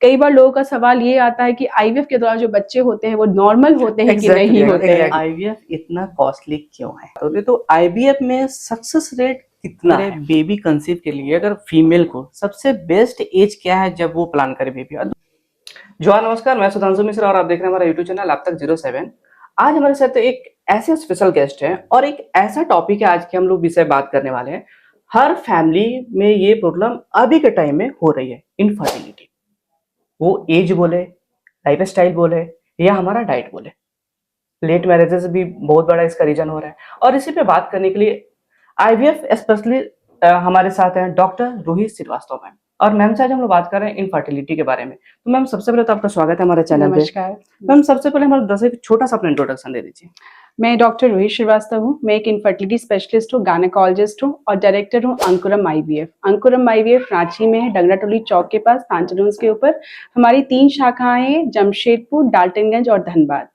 कई बार लोगों का सवाल ये आता है कि आईवीएफ के द्वारा जो बच्चे होते हैं वो नॉर्मल होते हैं कि नहीं होते हैं। आईवीएफ इतना कॉस्टली क्यों है? तो आईवीएफ में सक्सेस रेट कितना है? बेबी कंसीव के लिए अगर फीमेल को सबसे बेस्ट एज क्या है जब वो प्लान करे बेबी? जो नमस्कार, मैं सुधांशु मिश्रा और आप देख रहे हैं हमारा यूट्यूब चैनल अब तक 07। आज हमारे साथ एक ऐसे स्पेशल गेस्ट है और एक ऐसा टॉपिक है आज के हम लोग विषय बात करने वाले हैं। हर फैमिली में ये प्रॉब्लम अभी के टाइम में हो रही है, इनफर्टिलिटी। वो एज बोले, लाइफ स्टाइल बोले या हमारा डाइट बोले, लेट मैरिजेस भी बहुत बड़ा इसका रीजन हो रहा है। और इसी पे बात करने के लिए आईवीएफ स्पेशली हमारे साथ हैं डॉक्टर रोहित श्रीवास्तव मैम। और मैम से आज हम लोग बात कर रहे हैं इनफर्टिलिटी के बारे में। तो मैम सबसे पहले तो आपका स्वागत है हमारे चैनल पे। नमस्कार मैम, सबसे पहले हमारे दस एक छोटा सा अपना इंट्रोडक्शन दे दीजिए। मैं डॉक्टर रोहित श्रीवास्तव हूँ। मैं एक इनफर्टिलिटी स्पेशलिस्ट हूँ, गायनेकोलॉजिस्ट हूँ और डायरेक्टर हूँ अंकुरम आईवीएफ। अंकुरम आईवीएफ रांची में है, डंगराटोली चौक के पास, पांचरूंस के ऊपर। हमारी 3 शाखाएं हैं, जमशेदपुर, डाल्टनगंज और धनबाद।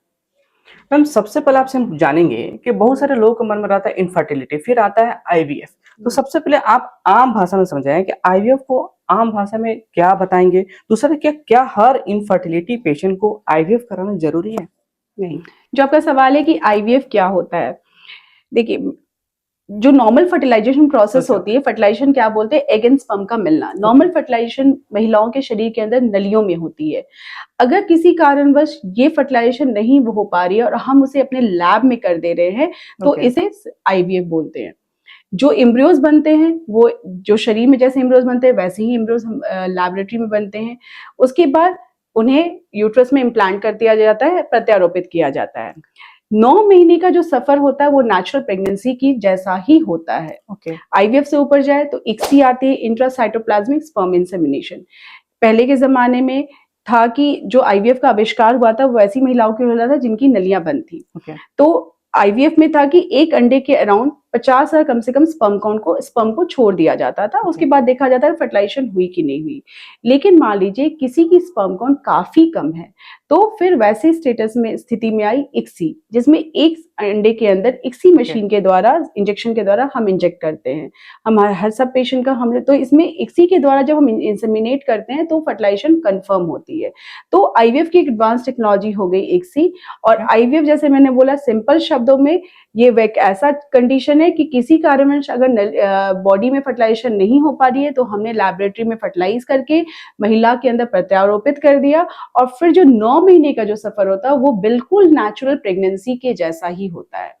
मैम, सबसे पहले आपसे हम जानेंगे कि बहुत सारे लोगों के मन में रहता है इनफर्टिलिटी, फिर आता है आईवीएफ। तो सबसे पहले आप आम भाषा में समझाएं कि आईवीएफ को आम भाषा में क्या बताएंगे। दूसरा, क्या हर इनफर्टिलिटी पेशेंट को आईवीएफ कराना जरूरी है? नहीं, जो आपका सवाल है कि आईवीएफ क्या होता है, देखिए जो नॉर्मल फर्टिलाइजेशन प्रोसेस होती है, फर्टिलाइजेशन क्या बोलते हैं, एग एंड स्पर्म का मिलना। नॉर्मल फर्टिलाइजेशन महिलाओं के शरीर के अंदर नलियों में होती है। अगर किसी कारणवश ये फर्टिलाइजेशन नहीं हो पा रही है और हम उसे अपने लैब में कर दे रहे हैं तो इसे आईवीएफ बोलते हैं। जो एम्ब्रियोज बनते हैं वो जो शरीर में जैसे एम्ब्रियोज बनते हैं वैसे ही एम्ब्रियोज लैबोरेटरी में बनते हैं। उसके बाद उन्हें यूट्रस में इम्प्लांट कर दिया जाता है, प्रत्यारोपित किया जाता है। 9 महीने का जो सफर होता है वो नेचुरल प्रेगनेंसी की जैसा ही होता है। आईवीएफ से ऊपर जाए तो इक्सी आती है, इंट्रासाइटोप्लाज्मिक स्पर्म इंसेमिनेशन। पहले के जमाने में था कि जो आईवीएफ का आविष्कार हुआ था वो ऐसी महिलाओं के हो रहा था जिनकी नलियां बंद थी। तो आईवीएफ में था कि एक अंडे के अराउंड 50 कम से कम स्पर्म को छोड़ दिया जाता था। उसके बाद देखा जाता है फर्टिलाइजेशन हुई कि नहीं हुई। लेकिन मान लीजिए किसी की स्पर्म काउंट काफी कम है तो फिर वैसे स्थिति में आई इक्सी, जिसमें एक अंडे के अंदर इक्सी मशीन के द्वारा, इंजेक्शन के द्वारा हम इंजेक्ट करते हैं। हमारे हर सब पेशेंट का हम तो इसमें इक्सी के द्वारा जब हम इंसेमिनेट करते हैं तो फर्टिलाइजेशन कंफर्म होती है। तो आईवीएफ की एक एडवांस टेक्नोलॉजी हो गई इक्सी। और आईवीएफ जैसे मैंने बोला सिंपल शब्दों में, ये एक ऐसा कंडीशन है कि किसी कारणवश अगर बॉडी में फर्टिलाइजेशन नहीं हो पा रही है तो हमने लैबोरेटरी में फर्टिलाइज करके महिला के अंदर प्रत्यारोपित कर दिया। और फिर जो 9 महीने का जो सफर होता है वो बिल्कुल नेचुरल प्रेगनेंसी के जैसा ही होता है।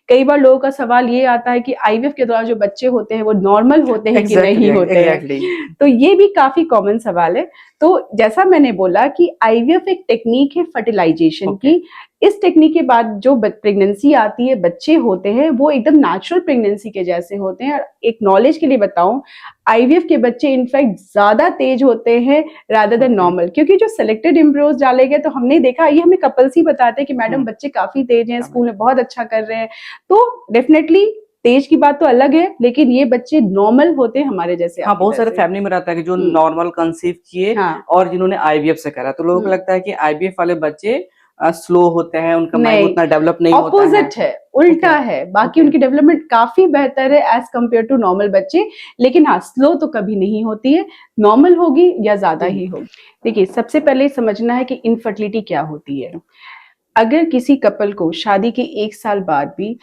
कई बार लोगों का सवाल ये आता है कि आईवीएफ के द्वारा जो बच्चे होते हैं वो नॉर्मल होते हैं कि नहीं होते हैं। तो ये भी काफी कॉमन सवाल है। तो जैसा मैंने बोला कि आईवीएफ एक टेक्निक है फर्टिलाइजेशन की। इस टेक्निक के बाद जो प्रेगनेंसी आती है, बच्चे होते हैं, वो एकदम नेचुरल प्रेगनेंसी के जैसे होते हैं। एक नॉलेज के लिए बताऊं, आईवीएफ के बच्चे इनफैक्ट ज्यादा तेज होते हैं रादर देन नॉर्मल, क्योंकि जो सिलेक्टेड एम्ब्रियोज डाले गए तो हमने देखा, ये हमें कपल्स ही बताते हैं कि मैडम बच्चे काफी तेज हैं, स्कूल में बहुत अच्छा कर रहे हैं। तो डेफिनेटली तेज की बात तो अलग है, लेकिन ये बच्चे नॉर्मल होते हैं हमारे जैसे। हाँ, बहुत सारे फैमिली में रहता है कि जो नॉर्मल कंसीव किए और जिन्होंने आईवीएफ से करा, तो लोगों को लगता है कि आईवीएफ वाले बच्चे स्लो होते हैं, उनका माइंड उतना डेवलप नहीं होता है। ऑपोजिट है, उल्टा है। बाकी उनकी डेवलपमेंट काफी बेहतर है एज कम्पेयर टू नॉर्मल बच्चे। लेकिन हाँ, स्लो तो कभी नहीं होती है, नॉर्मल होगी या ज्यादा ही होगी। देखिए, सबसे पहले समझना है कि इनफर्टिलिटी क्या होती है। अगर किसी कपल को शादी के 1 साल बाद भी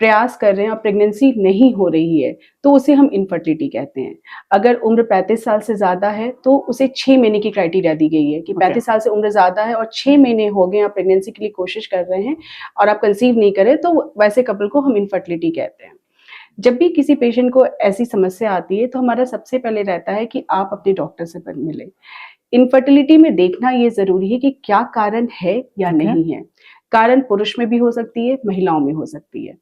प्रयास कर रहे हैं और प्रेगनेंसी नहीं हो रही है तो उसे हम इनफर्टिलिटी कहते हैं। अगर उम्र 35 साल से ज्यादा है तो उसे 6 महीने की क्राइटेरिया दी गई है कि 35 साल से उम्र ज्यादा है और 6 महीने हो गए आप प्रेगनेंसी के लिए कोशिश कर रहे हैं और आप कंसीव नहीं करें तो वैसे कपल को हम इनफर्टिलिटी कहते हैं। जब भी किसी पेशेंट को ऐसी समस्या आती है तो हमारा सबसे पहले रहता है कि आप अपने डॉक्टर से मिलें। इनफर्टिलिटी में देखना ये जरूरी है कि क्या कारण है या नहीं है। कारण पुरुष में भी हो सकती है, महिलाओं में हो सकती है।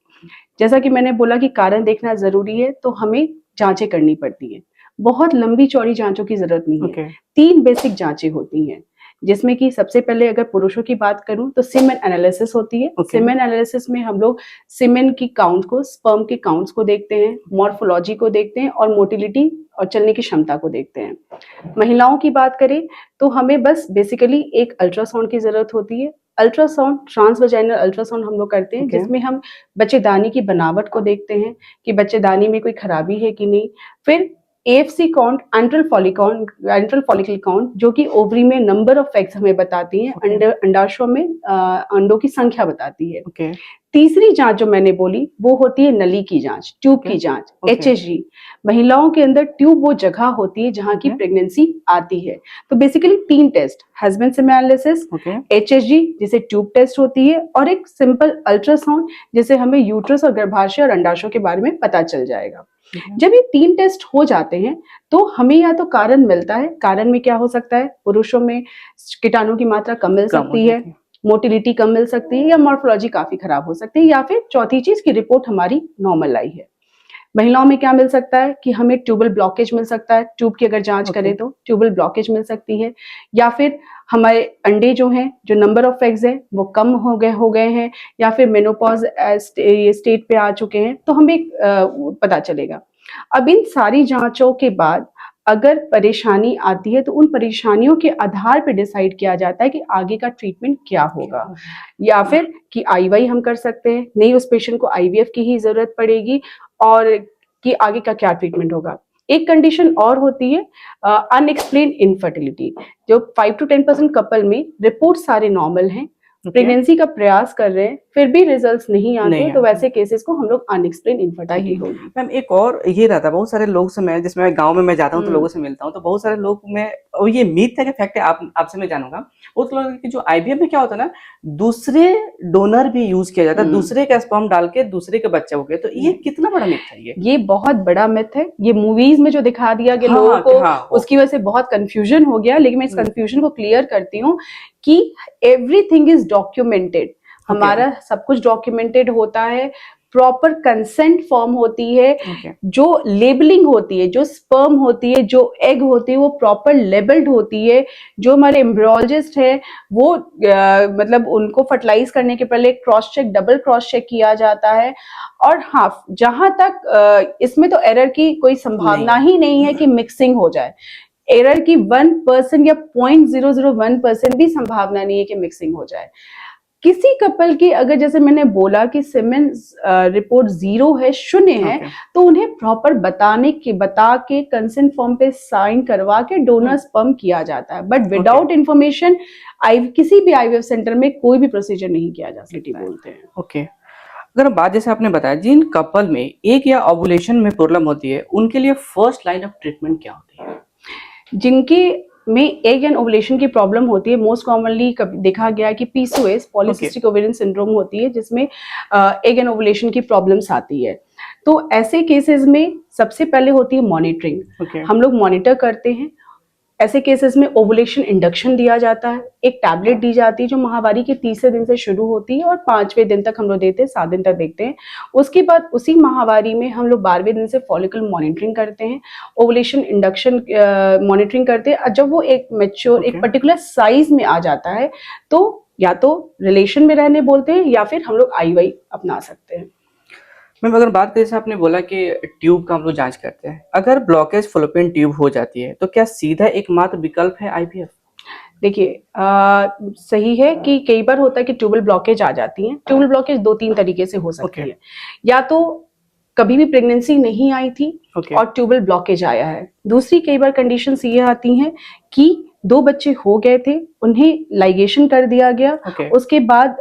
जैसा कि मैंने बोला कि कारण देखना जरूरी है तो हमें जांचें करनी पड़ती है। बहुत लंबी चौड़ी जांचों की जरूरत नहीं है। 3 बेसिक जांचें होती हैं, जिसमें कि सबसे पहले अगर पुरुषों की बात करूं तो सीमेन एनालिसिस होती है। सीमेन एनालिसिस में हम लोग सीमेन की काउंट को, स्पर्म के काउंट्स को देखते हैं, मॉर्फोलॉजी को देखते हैं और मोटिलिटी और चलने की क्षमता को देखते हैं। महिलाओं की बात करें तो हमें बस बेसिकली एक अल्ट्रासाउंड की जरूरत होती है। अल्ट्रासाउंड, ट्रांसवेजाइनल अल्ट्रासाउंड हम लोग करते हैं, जिसमें हम बच्चेदानी की बनावट को देखते हैं कि बच्चेदानी में कोई खराबी है कि नहीं। फिर AFC count, enteral follicle count, जो कि ओवरी में नंबर ऑफ एग्स हमें बताती हैं, अंडाशय में अंडों की संख्या बताती है। ओके। तीसरी जांच जो मैंने बोली वो होती है नली की जांच, ट्यूब की जांच, HSG। महिलाओं के अंदर ट्यूब वो जगह होती है जहां की प्रेगनेंसी आती है। तो basically 3 test, husband semen analysis, HSG जिसे ट्यूब टेस्ट होती है, और एक सिंपल अल्ट्रासाउंड जिसे हमें यूट्रस और गर्भाशय और अंडाशय के बारे में पता चल जाएगा। जब ये 3 टेस्ट हो जाते हैं तो हमें या तो कारण मिलता है। कारण में क्या हो सकता है? पुरुषों में कीटाणु की मात्रा कम मिल सकती है, मोटिलिटी कम मिल सकती है, या मॉर्फोलॉजी काफी खराब हो सकती है, या फिर चौथी चीज की रिपोर्ट हमारी नॉर्मल आई है। महिलाओं में क्या मिल सकता है कि हमें ट्यूबल ब्लॉकेज मिल सकता है, ट्यूब की अगर जांच करें तो ट्यूबल ब्लॉकेज मिल सकती है, या फिर हमारे अंडे जो हैं, जो नंबर ऑफ एग्स है वो कम हो गए हैं, या फिर मेनोपॉज स्टेट पे आ चुके हैं, तो हमें पता चलेगा। अब इन सारी जांचों के बाद अगर परेशानी आती है तो उन परेशानियों के आधार पर डिसाइड किया जाता है कि आगे का ट्रीटमेंट क्या होगा, या फिर कि IUI हम कर सकते हैं, नहीं उस पेशेंट को IVF की ही जरूरत पड़ेगी, और कि आगे का क्या ट्रीटमेंट होगा। एक कंडीशन और होती है अनएक्सप्लेन इनफर्टिलिटी, जो 5 to 10% कपल में रिपोर्ट सारे नॉर्मल हैं, प्रेगनेंसी का प्रयास कर रहे हैं, फिर भी रिजल्ट्स नहीं आते, तो वैसे केसेस को हम लोग अनएक्सप्लेन इनफर्टिलिटी होगी। मैम एक और ये रहता है, बहुत सारे लोग से मैं, जिसमें गांव में मैं जाता हूँ तो लोगों से मिलता हूँ, तो बहुत सारे लोग में, और ये मीथ है कि फैक्ट है, आपसे मैं जानूंगा, बहुत लोग कि जो IVF में क्या होता है ना, दूसरे डोनर भी यूज किया जाता है, दूसरे का स्पर्म डाल के दूसरे के बच्चे हो गए, तो ये कितना बड़ा मिथ है? ये बहुत बड़ा मिथ है। ये मूवीज में जो दिखा दिया गया लोगों को, उसकी वजह से बहुत कंफ्यूजन हो गया, लेकिन मैं इस कंफ्यूजन को क्लियर करती हूँ कि एवरीथिंग इज डॉक्यूमेंटेड। हमारा सब कुछ डॉक्यूमेंटेड होता है, प्रॉपर कंसेंट फॉर्म होती है, जो लेबलिंग होती है, जो स्पर्म होती है, जो एग होती है, वो प्रॉपर लेबल्ड होती है। जो हमारे एम्ब्रियोलॉजिस्ट है वो मतलब उनको फर्टिलाइज करने के पहले cross check, double cross check किया जाता है। और हाँ, जहां तक इसमें तो एरर की कोई संभावना ही नहीं है कि मिक्सिंग हो जाए। एरर की 1% या 0.001% भी संभावना नहीं है कि मिक्सिंग हो जाए। किसी कपल की अगर, जैसे मैंने बोला कि सीमेन रिपोर्ट 0 है, 0 है, तो उन्हें प्रॉपर बता के कंसेंट फॉर्म पे साइन करवा के डोनर स्पर्म किया जाता है। बट विदाउट इंफॉर्मेशन किसी भी IVF सेंटर में कोई भी प्रोसीजर नहीं किया जा सकता बोलते हैं। ओके। अगर बात, जैसे आपने बताया, जिन कपल में एक या ओवुलेशन में प्रॉब्लम होती है, उनके लिए फर्स्ट लाइन ऑफ ट्रीटमेंट क्या होती है? जिनके में एग एंड ओवुलेशन की प्रॉब्लम होती है, मोस्ट कॉमनली देखा गया है कि PCOS, पॉलीसिस्टिक ओवेरियन सिंड्रोम होती है, जिसमें एग एंड ओवुलेशन की प्रॉब्लम्स आती है। तो ऐसे केसेस में सबसे पहले होती है मॉनिटरिंग। हम लोग मॉनिटर करते हैं। ऐसे केसेस में ओवुलेशन इंडक्शन दिया जाता है, एक टैबलेट दी जाती है जो माहवारी के 30वें दिन से शुरू होती है और 5वें दिन तक हम लोग देते हैं, 7 दिन तक देखते हैं। उसके बाद उसी माहवारी में हम लोग 12वें दिन से फॉलिकल मॉनिटरिंग करते हैं, ओवुलेशन इंडक्शन मॉनिटरिंग करते हैं। जब वो एक मैच्योर, एक पर्टिकुलर साइज में आ जाता है, तो या तो रिलेशन में रहने बोलते हैं, या फिर हम लोग IUI अपना सकते हैं। मैम अगर बात करें, जैसे आपने बोला कि ट्यूब का हम लोग जांच करते हैं, अगर ब्लॉकेज फॉलोपियन ट्यूब हो जाती है तो क्या सीधा एकमात्र विकल्प है IVF? देखिए, सही है कि कई बार होता है कि ट्यूबल ब्लॉकेज आ जाती है। ट्यूबल ब्लॉकेज 2-3 तरीके से हो सकती है। या तो कभी भी प्रेगनेंसी नहीं आई थी और ट्यूबल ब्लॉकेज आया है। दूसरी कई बार कंडीशंस ये आती हैं कि 2 बच्चे हो गए थे, उन्हें लाइगेशन कर दिया गया, उसके बाद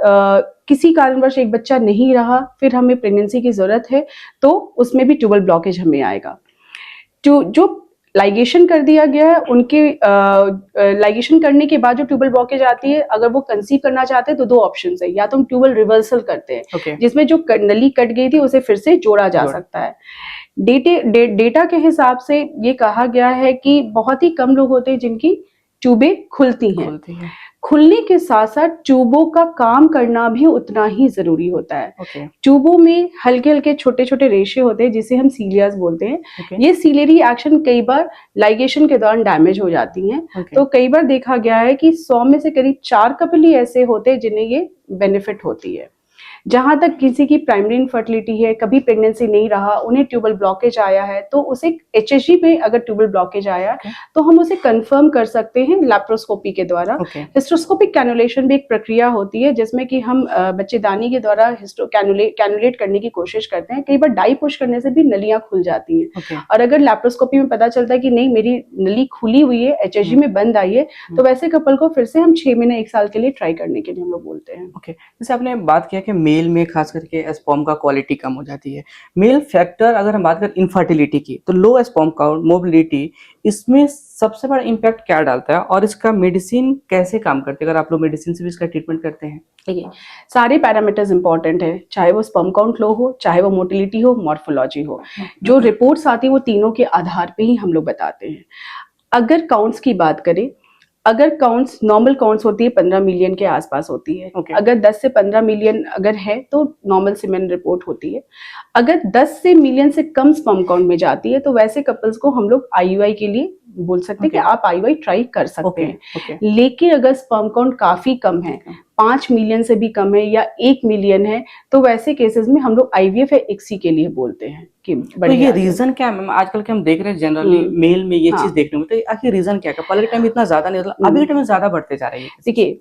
किसी कारणवश एक बच्चा नहीं रहा, फिर हमें प्रेगनेंसी की जरूरत है, तो उसमें भी ट्यूबल ब्लॉकेज हमें आएगा। जो लाइगेशन कर दिया गया है, उनके लाइगेशन करने के बाद जो ट्यूबल ब्लॉकेज आती है, अगर वो कंसीव करना चाहते हैं तो 2 ऑप्शंस है। या तो हम ट्यूबल रिवर्सल करते हैं, जिसमें जो नली कट गई थी उसे फिर से जोड़ा जा सकता है। डेटा के हिसाब से ये कहा गया है कि बहुत ही कम लोग होते हैं जिनकी ट्यूबें खुलती हैं। खुलने के साथ साथ ट्यूबों का काम करना भी उतना ही जरूरी होता है। ट्यूबों में हल्के हल्के छोटे छोटे रेशे होते हैं, जिसे हम सीलियास बोलते हैं। ये सीलियरी एक्शन कई बार लाइगेशन के दौरान डैमेज हो जाती हैं। तो कई बार देखा गया है कि 100 में से करीब 4 कपल ही ऐसे होते हैं जिन्हें ये बेनिफिट होती है। जहां तक किसी की प्राइमरी इनफर्टिलिटी है, कभी प्रेगनेंसी नहीं रहा, उन्हें ट्यूबल ब्लॉकेज आया है, तो उसे HSG में अगर ट्यूबल ब्लॉकेज आया Okay. तो हम उसे कंफर्म कर सकते हैं लैप्रोस्कोपी के द्वारा। Okay. हिस्ट्रोस्कोपिक कैनुलेशन भी एक प्रक्रिया होती है जिसमें कि हम बच्चेदानी के द्वारा कैनुलेट करने की कोशिश करते हैं। कई बार डाई पुश करने से भी नलियां खुल जाती हैं। Okay. और अगर लैप्रोस्कोपी में पता चलता है कि नहीं मेरी नली खुली हुई है, HSG में बंद आई है, तो वैसे कपल को फिर से हम 6 महीने 1 साल के लिए ट्राई करने के लिए हम लोग बोलते हैं। ओके जैसे आपने बात किया कि मेल में खास करके स्पर्म का क्वालिटी कम हो जाती है। मेल फैक्टर अगर हम बात करें इनफर्टिलिटी की तो लो स्पर्म काउंट, मोबिलिटी, इसमें सबसे बड़ा इम्पैक्ट क्या डालता है और इसका मेडिसिन कैसे काम करती है? अगर आप लोग मेडिसिन से भी इसका ट्रीटमेंट करते हैं? देखिए, सारे पैरामीटर्स इंपॉर्टेंट है, चाहे वो स्पर्म काउंट लो हो, चाहे वो मोटिलिटी हो, मॉर्फोलॉजी हो। जो रिपोर्ट्स आती है वो तीनों के आधार पे ही हम लोग बताते हैं। अगर काउंट्स की बात करें, अगर काउंट्स नॉर्मल काउंट्स होती है 15 मिलियन के आसपास होती है। Okay. अगर 10 से 15 मिलियन अगर है तो नॉर्मल सीमेन रिपोर्ट होती है। अगर 10 से मिलियन से कम स्पर्म काउंट में जाती है तो वैसे कपल्स को हम लोग IUI के लिए बोल सकते हैं कि Okay. आप IUI ट्राई कर सकते ओके हैं। ओके लेकिन अगर स्पर्म काउंट काफी कम है, 5 मिलियन से भी कम है या 1 मिलियन है, तो वैसे केसेस में हम लोग IVF या ICSI के लिए बोलते हैं कि तो ये रीजन क्या है मैम? आजकल के हम देख रहे हैं जनरली मेल में ये चीज देखने में, तो आखिर रीजन क्या है? पहले के टाइम इतना ज्यादा नहीं था, अभी के टाइम में ज्यादा बढ़ते जा रही है। देखिए,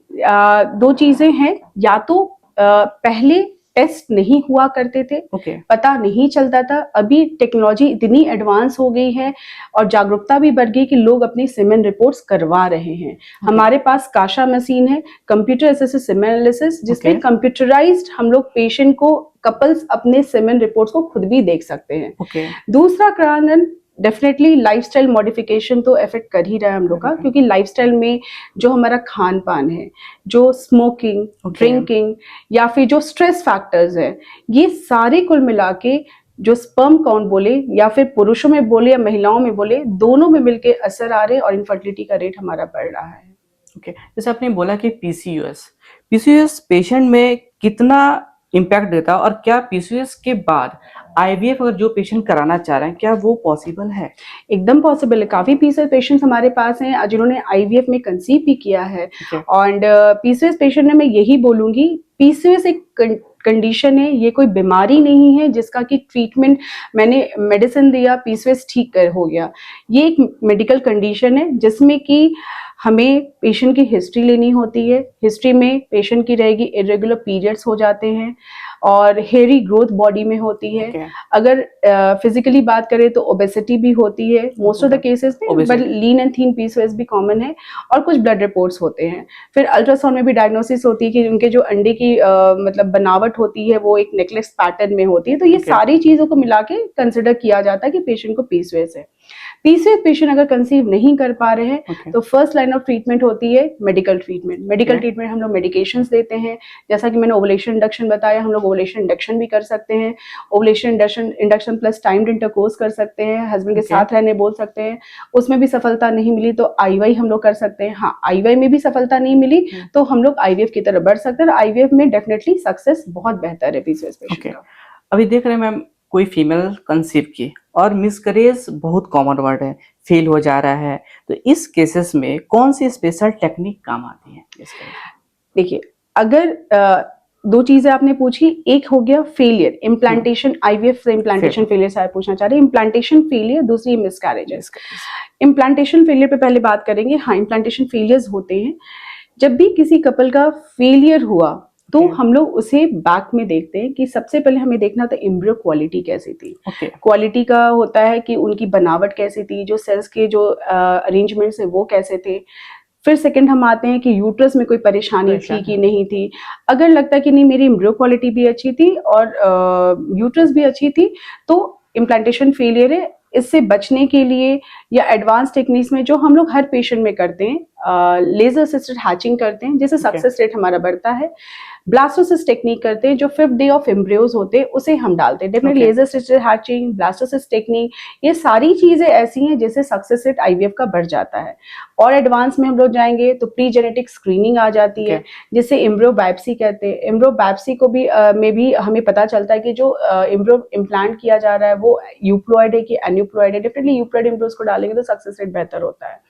2 चीजें हैं, या तो पहले टेस्ट नहीं हुआ करते थे, ओके पता नहीं चलता था। अभी टेक्नोलॉजी इतनी एडवांस हो गई है और जागरूकता भी बढ़ गई कि लोग अपनी सीमेन रिपोर्ट्स करवा रहे हैं। हमारे पास काशा मशीन है, कंप्यूटर असिस्टेड सीमेन एनालिसिस, जिसमें कंप्यूटराइज्ड हम लोग पेशेंट को, कपल्स अपने सीमेन रिपोर्ट्स को खुद भी देख सकते हैं। ओके दूसरा कारण डेफिनेटली लाइफस्टाइल मॉडिफिकेशन तो इफेक्ट कर ही रहा है हम लोग का, क्योंकि लाइफस्टाइल में जो हमारा खान पान है, जो स्मोकिंग, ड्रिंकिंग या फिर जो स्ट्रेस फैक्टर्स है, ये सारे कुल मिला के जो स्पर्म काउंट बोले या फिर पुरुषों में बोले या महिलाओं में बोले, दोनों में मिलके असर आ रहे हैं और इनफर्टिलिटी का रेट हमारा बढ़ रहा है। ओके जैसे आपने बोला कि पीसीओएस पेशेंट में कितना इम्पैक्ट देता है और क्या पीसीओएस के बाद आईवीएफ अगर जो पेशेंट कराना चाह रहे हैं क्या वो पॉसिबल है? एकदम पॉसिबल है। काफी पीसीओएस पेशेंट्स हमारे पास हैं जिन्होंने आईवीएफ में कंसीव भी किया है। और पीसीओएस पेशेंट में मैं यही बोलूंगी, पीसीओएस एक कंडीशन है, ये कोई बीमारी नहीं है जिसका कि ट्रीटमेंट मैंने मेडिसिन दिया पीसीओएस ठीक हो गया। ये एक मेडिकल कंडीशन है जिसमें कि हमें पेशेंट की हिस्ट्री लेनी होती है। हिस्ट्री में पेशेंट की रहेगी इरेगुलर पीरियड्स हो जाते हैं और हेयरी ग्रोथ बॉडी में होती है। अगर फिजिकली बात करें तो ओबेसिटी भी होती है मोस्ट ऑफ द केसेस में, but lean and thin PCOS भी कॉमन है। और कुछ ब्लड रिपोर्ट्स होते हैं। फिर अल्ट्रासाउंड में भी डायग्नोसिस होती है कि उनके जो अंडे की मतलब बनावट होती है वो एक नेकलेस पैटर्न में होती है। तो ये सारी चीजों को मिला के कंसिडर किया जाता है कि पेशेंट को पीसीओएस है। पीसीओएस पेशेंट अगर कंसीव नहीं कर पा रहे हैं तो फर्स्ट लाइन ऑफ ट्रीटमेंट होती है मेडिकल ट्रीटमेंट। मेडिकल ट्रीटमेंट हम लोग मेडिकेशंस देते हैं, जैसा कि मैंने ओवुलेशन इंडक्शन बताया, हम लोग ओवुलेशन इंडक्शन भी कर सकते हैं। Ovulation induction plus timed intercourse कर सकते हैं, हस्बैंड के साथ रहने बोल सकते हैं। उसमें भी सफलता नहीं मिली तो आईवाई हम लोग कर सकते हैं। हाँ, आईवाई में भी सफलता नहीं मिली तो हम लोग आईवीएफ की तरफ बढ़ सकते हैं। और आईवीएफ में डेफिनेटली सक्सेस बहुत बेहतर है पीसीओएस पेशेंट का। अभी देख रहे हैं मैम कोई फीमेल कंसीव की और मिसकैरेज बहुत कॉमन वर्ड है, फेल हो जा रहा है, तो इस केसेस में कौन सी स्पेशल टेक्निक काम आती है? देखिए, अगर 2 चीजें आपने पूछी, एक हो गया फेलियर, इम्प्लांटेशन, आईवीएफ से इम्प्लांटेशन फेलियर से पूछना चाह रहे हैं। इम्प्लांटेशन फेलियर, दूसरी मिसकैरेज। इम्प्लांटेशन फेलियर पे पहले बात करेंगे। हाँ, इम्प्लांटेशन फेलियर्स होते हैं। जब भी किसी कपल का फेलियर हुआ तो हम लोग उसे बैक में देखते हैं कि सबसे पहले हमें देखना था एम्ब्रियो क्वालिटी कैसी थी। क्वालिटी का होता है कि उनकी बनावट कैसी थी, जो सेल्स के जो अरेंजमेंट्स है वो कैसे थे। फिर सेकंड हम आते हैं कि यूट्रस में कोई परेशानी थी कि नहीं थी। अगर लगता है कि नहीं मेरी एम्ब्रियो क्वालिटी भी अच्छी थी और यूट्रस भी अच्छी थी तो इम्प्लांटेशन फेलियर है। इससे बचने के लिए या एडवांस टेक्निक्स में जो हम लोग हर पेशेंट में करते हैं, लेजर असिस्टेड हैचिंग करते हैं जिससे सक्सेस रेट हमारा बढ़ता है। ब्लास्टोसिस टेक्निक करते हैं, जो 5th डे ऑफ एम्ब्रियोज होते हैं उसे हम डालते हैं। Definitely laser assisted hatching, blastocyst technique, ये सारी चीजें ऐसी हैं जिससे सक्सेस रेट आईवीएफ का बढ़ जाता है। और एडवांस में हम लोग जाएंगे तो प्री जेनेटिक स्क्रीनिंग आ जाती है जिसे एम्ब्रियो बायोप्सी कहते हैं। एम्ब्रियो बायोप्सी को भी में भी हमें पता चलता है कि जो एम्ब्रियो इम्प्लांट किया जा रहा है वो यूप्लॉइड है कि एन्यूप्लॉइड है। डेफिनेटली यूप्लॉइड एम्ब्रियोज को डालेंगे तो सक्सेस रेट बेहतर होता है।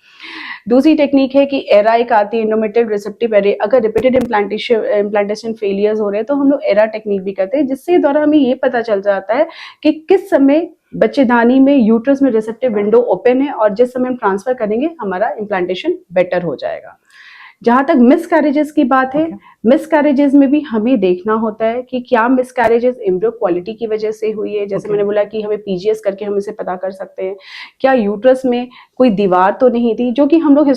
दूसरी टेक्निक है कि एरा एक आती है, इंडोमेट्रियल रिसेप्टिव एरे, अगर रिपीटेड इम्प्लांटेशन फेलियर्स हो रहे हैं तो हम लोग एरा टेक्निक भी करते हैं, जिससे द्वारा हमें ये पता चल जाता है कि किस समय बच्चेदानी में यूट्रस में रिसेप्टिव विंडो ओपन है और जिस समय हम ट्रांसफर करेंगे हमारा इम्प्लांटेशन बेटर हो जाएगा। जहां तक मिसकैरेजेस की बात है, मिसकैरेजेस में भी हमें देखना होता है कि क्या मिसकैरेजेस एम्ब्रियो क्वालिटी की वजह से हुई है, जैसे मैंने बोला कि हमें पीजीएस करके हम इसे पता कर सकते हैं। क्या यूट्रस में कोई दीवार तो नहीं थी, जो कि हम लोग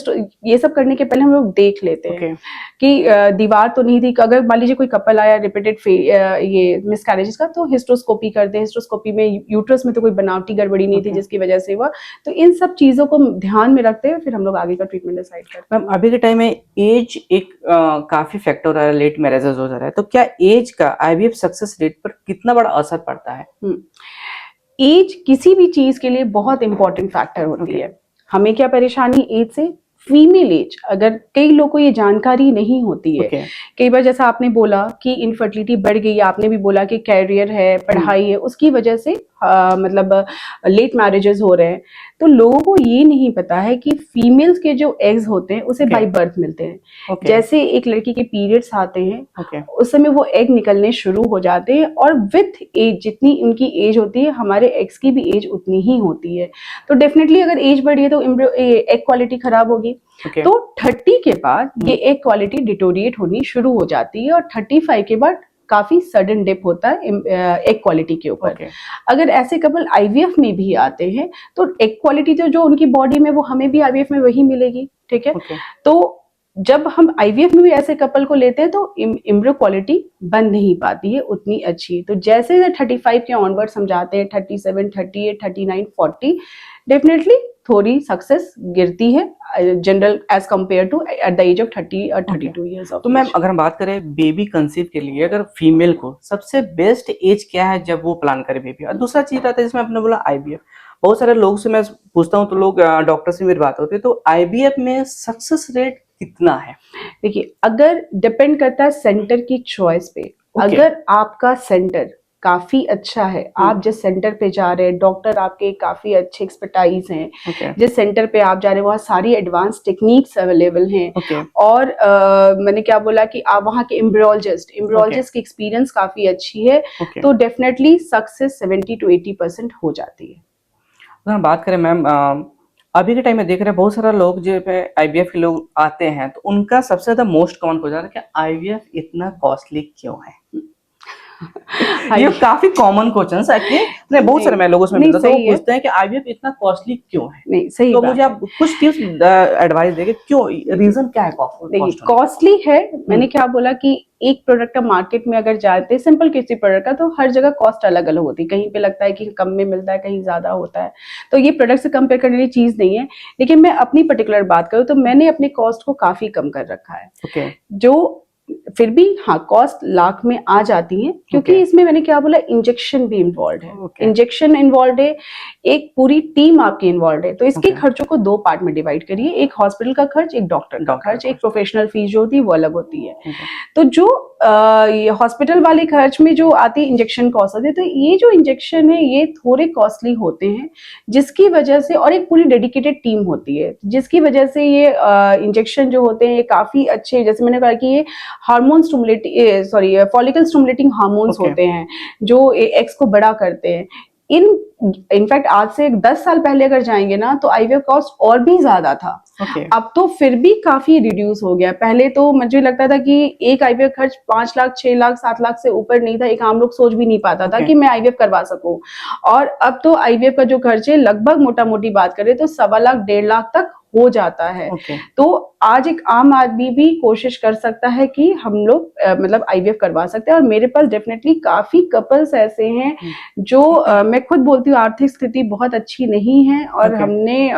ये सब करने के पहले हम लोग देख लेते हैं कि दीवार तो नहीं थी। अगर मान लीजिए कोई कपल आया रिपीटेड ये मिसकैरेजेस का, तो हिस्ट्रोस्कोपी करते हैं। हिस्ट्रोस्कोपी में यूट्रस में तो कोई बनावटी गड़बड़ी नहीं थी जिसकी वजह से हुआ। तो इन सब चीजों को ध्यान में रखते हैं फिर हम लोग आगे का ट्रीटमेंट डिसाइड करते हैं। मैम अभी के टाइम में एज एक काफी फैक्टर है, लेट मैरिजेस हो जा रहा है, तो क्या एज का आईवीएफ सक्सेस रेट पर कितना बड़ा असर पड़ता है? एज किसी भी चीज के लिए बहुत इंपॉर्टेंट फैक्टर होती है। हमें क्या परेशानी एज से, फीमेल एज, अगर कई लोगों को ये जानकारी नहीं होती है। कई बार जैसा आपने बोला कि इनफर्टिलिटी बढ़ गई, आपने भी बोला कि कैरियर है, पढ़ाई है, उसकी वजह से मतलब लेट मैरिजेस हो रहे हैं। तो लोगों को ये नहीं पता है कि फीमेल्स के जो एग्स होते हैं उसे बाय बर्थ मिलते हैं। जैसे एक लड़की के पीरियड्स आते हैं उस समय वो एग निकलने शुरू हो जाते हैं और विथ एज, जितनी उनकी एज होती है हमारे एग्स की भी एज उतनी ही होती है। तो डेफिनेटली अगर एज बढ़ी है तो एग क्वालिटी खराब होगी। तो 30 के बाद ये एग क्वालिटी डिटोरिएट होनी शुरू हो जाती है और 35 के बाद काफी सडन डिप होता है एग क्वालिटी के ऊपर। अगर ऐसे कपल आईवीएफ में भी आते हैं तो एग क्वालिटी तो जो उनकी बॉडी में वो हमें भी आईवीएफ में वही मिलेगी, ठीक है। तो जब हम आईवीएफ में भी ऐसे कपल को लेते हैं तो एम्ब्रियो क्वालिटी बन नहीं पाती है उतनी अच्छी। तो जैसे 35 के ऑनवर्ड्स हम जाते हैं, 37, 38, 39, 40, डेफिनेटली थोड़ी सक्सेस गिरती है general age compare to at the age of 30 और 32 इयर्स ऑफ। तो मैम अगर हम बात करें बेबी कंसीव के लिए, अगर फीमेल को सबसे बेस्ट एज क्या है जब वो प्लान करे बेबी? और दूसरा चीज आता है जिसमें आपने बोला आईवीएफ, बहुत सारे लोग से मैं पूछता हूँ तो लोग डॉक्टर से मेरी बात होती है, तो आईवीएफ में सक्सेस रेट कितना है? देखिए, अगर डिपेंड करता है सेंटर की चॉइस पे। अगर आपका सेंटर काफी अच्छा है, आप जिस सेंटर पे जा रहे हैं, डॉक्टर आपके काफी अच्छे एक्सपर्टाइज हैं, जिस सेंटर पे आप जा रहे हैं वहाँ सारी एडवांस टेक्निक्स अवेलेबल हैं, और मैंने क्या बोला कि आप वहाँ के एम्ब्रियोलॉजिस्ट की एक्सपीरियंस काफी अच्छी है, तो डेफिनेटली सक्सेस 70 to 80% हो जाती है। अगर हम बात करें मैम, अभी के टाइम में देख रहे हैं बहुत सारा लोग जो आईवीएफ के लोग आते हैं तो उनका सबसे ज्यादा मोस्ट कॉमन क्वेश्चन है कि आईवीएफ इतना कॉस्टली क्यों है? ये काफी कॉमन क्वेश्चन है, बहुत सारे मैं लोगों से मिलता हूं, तो पूछते हैं कि आईवीएफ इतना कॉस्टली क्यों है? नहीं, सही तो मुझे आप कुछ टिप्स एडवाइस देंगे, क्यों, रीजन क्या है कॉस्टली है? मैंने क्या बोला कि एक प्रोडक्ट का मार्केट में अगर जाते हैं, सिंपल किसी प्रोडक्ट का, तो हर जगह कॉस्ट अलग अलग होती है। कहीं पे लगता है कि कम में मिलता है, कहीं ज्यादा होता है, तो ये प्रोडक्ट से कंपेयर करने वाली चीज नहीं है। लेकिन मैं अपनी पर्टिकुलर बात करूँ तो मैंने अपने कॉस्ट को काफी कम कर रखा है। जो फिर भी हाँ कॉस्ट लाख में आ जाती है, क्योंकि इसमें मैंने क्या बोला, इंजेक्शन भी इन्वॉल्व है, इंजेक्शन इन्वॉल्व है, एक पूरी टीम आपकी इन्वॉल्व है। तो इसके खर्चों को 2 पार्ट में डिवाइड करिए, एक हॉस्पिटल का खर्च, एक डॉक्टर का खर्च, एक प्रोफेशनल फीस जो होती है वो अलग होती है। तो जो ये हॉस्पिटल वाले खर्च में जो आती है इंजेक्शन कॉस्ट होती है, तो ये जो इंजेक्शन है ये थोड़े कॉस्टली होते हैं, जिसकी वजह से, और एक पूरी डेडिकेटेड टीम होती है जिसकी वजह से ये इंजेक्शन जो होते हैं ये काफी अच्छे, जैसे मैंने कहा कि ये hormone stimulating follicle stimulating hormones होते हैं जो एग्स को बड़ा करते हैं। इनफैक्ट आज से 10 साल पहले अगर जाएंगे ना तो आईवीएफ कॉस्ट और भी ज्यादा था। अब तो फिर भी काफी रिड्यूस हो गया। पहले तो मुझे लगता था कि एक आईवीएफ खर्च 5 लाख, 6 लाख, 7 लाख से ऊपर नहीं था, एक आम लोग सोच भी नहीं पाता था कि मैं आईवीएफ करवा सकूं। और अब तो आईवीएफ का जो खर्च है लगभग मोटा मोटी बात करें तो 1.25 लाख, 1.5 लाख तक हो जाता है। तो आज एक आम आदमी भी कोशिश कर सकता है कि हम लोग मतलब आईवीएफ करवा सकते हैं। और मेरे पास डेफिनेटली काफी कपल्स ऐसे हैं जो मैं खुद बोलती हूँ आर्थिक स्थिति बहुत अच्छी नहीं है, और हमने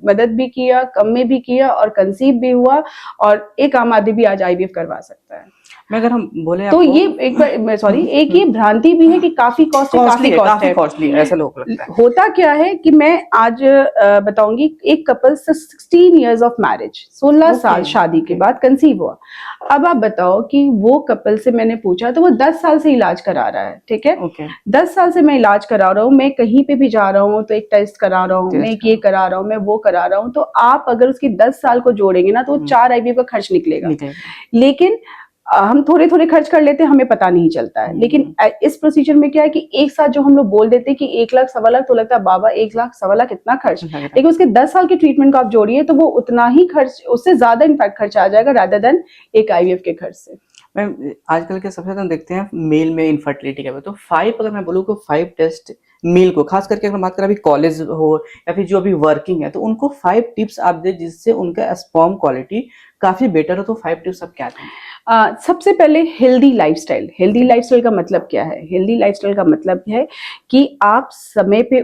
मदद भी किया, कम में भी किया, और कंसीव भी हुआ, और एक आम आदमी भी आज आईवीएफ करवा सकता है। मैं अगर हम बोले तो आपको ये एक बार सॉरी एक ये भ्रांति भी है कि काफी कॉस्ट है, काफी कॉस्ट है। कॉस्टली ऐसा लोग लगता है। होता क्या है कि मैं आज बताऊंगी, एक कपल 16 इयर्स ऑफ मैरिज, 16 साल शादी के बाद कंसीव हुआ। अब आप बताओ कि वो कपल से मैंने पूछा तो वो 10 साल से इलाज करा रहा है, ठीक है। 10 साल से मैं इलाज करा रहा हूँ, मैं कहीं पे भी जा रहा हूँ तो एक टेस्ट करा रहा हूँ, मैं ये करा रहा हूँ, मैं वो करा रहा हूँ। तो आप अगर उसकी 10 साल को जोड़ेंगे ना तो 4 IVF का खर्च निकलेगा। लेकिन हम थोड़े थोड़े खर्च कर लेते हैं, हमें पता नहीं चलता है। लेकिन इस प्रोसीजर में क्या है कि एक साथ जो हम लोग बोल देते हैं कि 1 लाख 1.25 लाख, तो लगता है बाबा 1 लाख 1.25 लाख इतना खर्च, लेकिन उसके 10 साल की ट्रीटमेंट को आप जोड़िए तो वो उतना ही खर्च, उससे ज्यादा इनफैक्ट खर्च आ जाएगा रादर देन एक IVF के खर्च से। मैम आजकल के सबसे ज्यादा देखते हैं मेल में इनफर्टिलिटी का, तो 5 अगर मैं बोलूँ तो 5 टेस्ट मेल को, खास करके अगर बात करें अभी कॉलेज हो या फिर जो अभी वर्किंग है, तो उनको 5 टिप्स आप दे जिससे उनका स्पर्म क्वालिटी काफी बेटर हो, तो 5 टिप्स आप क्या देंगे? सबसे पहले हेल्दी लाइफस्टाइल। हेल्दी लाइफस्टाइल का मतलब क्या है? हेल्दी लाइफस्टाइल का मतलब है कि आप समय पे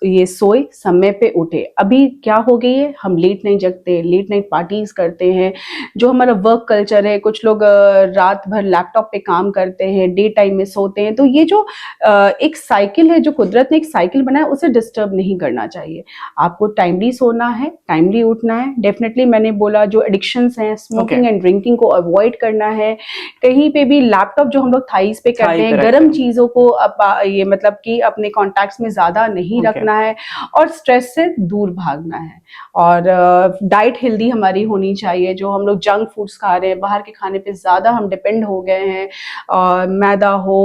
ये सोए, समय पे उठे। अभी क्या हो गई है, हम लेट नाइट जगते हैं, लेट नाइट पार्टीज करते हैं, जो हमारा वर्क कल्चर है, कुछ लोग रात भर लैपटॉप पे काम करते हैं, डे टाइम में सोते हैं। तो ये जो एक साइकिल है, जो कुदरत ने एक साइकिल बनाया, उसे डिस्टर्ब नहीं करना चाहिए। आपको टाइमली सोना है, टाइमली उठना है। डेफिनेटली मैंने बोला जो एडिक्शंस हैं, स्मोकिंग एंड ड्रिंकिंग को अवॉइड करना है। कहीं पे भी लैपटॉप जो हम लोग थाईज पे करते हैं, गर्म चीजों को ये मतलब कि अपने कॉन्टैक्ट्स में ज्यादा नहीं रखना है, और स्ट्रेस से दूर भागना है। और डाइट हेल्दी हमारी होनी चाहिए। जो हम लोग जंक फूड्स खा रहे हैं, बाहर के खाने पे ज्यादा हम डिपेंड हो गए हैं, और मैदा हो,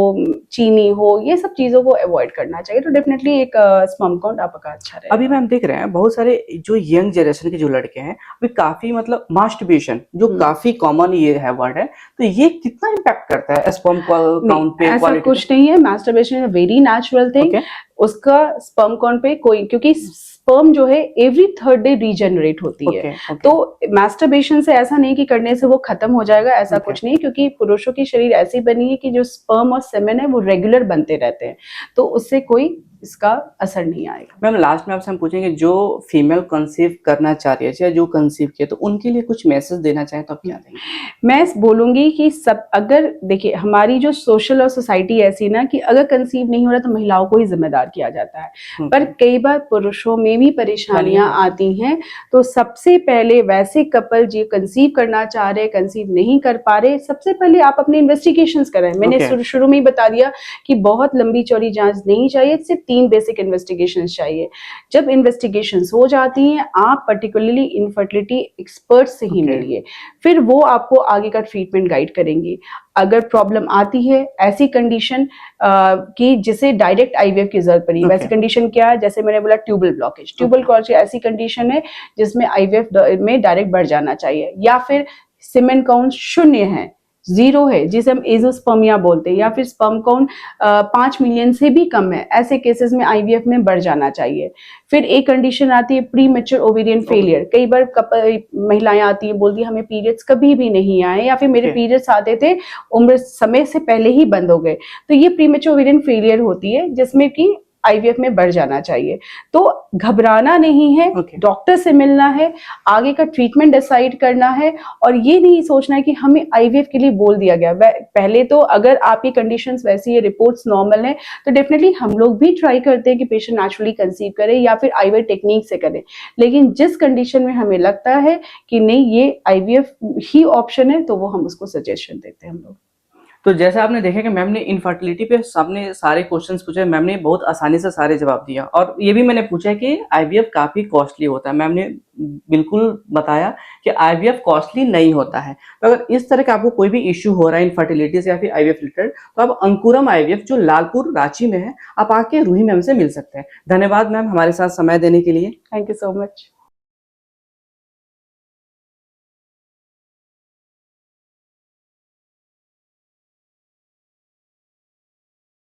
चीनी हो, ये सब चीजों को अवॉइड करना चाहिए। तो डेफिनेटली एक स्पर्म काउंट आपका अच्छा रहेगा। अभी मैम देख रहे हैं बहुत सारे जो यंग जनरेशन के जो लड़के हैं, अभी काफी मतलब मास्टरबेशन जो काफी कॉमन ये है वर्ड है, तो ये कितना इम्पैक्ट करता है स्पर्म काउंट पे? ऐसा कुछ नहीं है, masturbation is very natural thing. उसका स्पर्म काउंट पे कोई, क्योंकि स्पर्म जो है एवरी 3rd डे रीजनरेट होती है। तो मास्टरबेशन से ऐसा नहीं कि करने से वो खत्म हो जाएगा, ऐसा कुछ नहीं, क्योंकि पुरुषों की शरीर ऐसी बनी है कि जो स्पर्म और सेमेन है वो रेगुलर बनते रहते हैं, तो उससे कोई इसका असर नहीं आएगा। मैम लास्ट में आपसे हम पूछेंगे, जो फीमेल कंसीव करना चाह रही है या जो कंसीव किया, तो उनके लिए कुछ मैसेज देना चाहें तो आप क्या देंगे? मैं बोलूंगी कि सब, अगर देखिए हमारी जो सोशल और सोसाइटी ऐसी ना कि अगर कंसीव नहीं हो रहा तो महिलाओं को ही जिम्मेदार किया जाता है, पर कई बार पुरुषों में भी परेशानियां आती हैं। तो सबसे पहले वैसे कपल जो कंसीव करना चाह रहे, कंसीव नहीं कर पा रहे, सबसे पहले आप अपने इन्वेस्टिगेशंस करें। मैंने शुरू में ही बता दिया कि बहुत लंबी चौड़ी जांच नहीं चाहिए, सिर्फ 3 बेसिक इन्वेस्टिगेशंस चाहिए। जब इन्वेस्टिगेशंस हो जाती हैं, आप पर्टिकुलरली इनफर्टिलिटी एक्सपर्ट से ही मिलिए, फिर वो आपको आगे का ट्रीटमेंट गाइड करेंगी। अगर प्रॉब्लम आती है ऐसी कंडीशन कि जिसे डायरेक्ट IVF की जरूरत पड़ी, वैसी कंडीशन क्या है, जैसे मैंने बोला ट्यूबल ब्लॉकेज, ट्यूबल ब्लॉकेज ऐसी कंडीशन है जिसमें IVF में डायरेक्ट बढ़ जाना चाहिए, या फिर सीमेन काउंट 0 है, 0 है, जिसे हम एजोस्पर्मिया बोलते हैं, या फिर स्पर्म काउंट 5 मिलियन से भी कम है, ऐसे केसेस में IVF में बढ़ जाना चाहिए। फिर एक कंडीशन आती है प्री मैच्योर ओवेरियन फेलियर। कई बार महिलाएं आती हैं, बोलती है हमें पीरियड्स कभी भी नहीं आए, या फिर मेरे पीरियड्स आते थे उम्र समय से पहले ही बंद हो गए, तो ये प्री मैच्योर ओवेरियन फेलियर होती है, जिसमें कि IVF में बढ़ जाना चाहिए। तो घबराना नहीं है, डॉक्टर से मिलना है, आगे का ट्रीटमेंट डिसाइड करना है, और ये नहीं सोचना है कि हमें IVF के लिए बोल दिया गया। पहले तो अगर आपकी कंडीशंस वैसी है, रिपोर्ट्स नॉर्मल है, तो डेफिनेटली हम लोग भी ट्राई करते हैं कि पेशेंट नेचुरली कंसीव करे या फिर IVF टेक्निक से करे। लेकिन जिस कंडीशन में हमें लगता है कि नहीं ये IVF ही ऑप्शन है, तो वो हम उसको सजेशन देते हैं हम लोग। तो जैसे आपने देखा कि मैम ने इनफर्टिलिटी पे सबने सारे क्वेश्चंस पूछे, मैम ने बहुत आसानी से सारे जवाब दिया, और ये भी मैंने पूछा कि IVF काफी कॉस्टली होता है। मैम ने बिल्कुल बताया कि IVF कॉस्टली नहीं होता है। तो अगर इस तरह का आपको कोई भी इश्यू हो रहा है इनफर्टिलिटी से या फिर IVF रिलेटेड, तो आप अंकुरम IVF जो लालपुर रांची में है, आप आके रूही मैम से मिल सकते हैं। धन्यवाद मैम हमारे साथ समय देने के लिए। Thank you so much.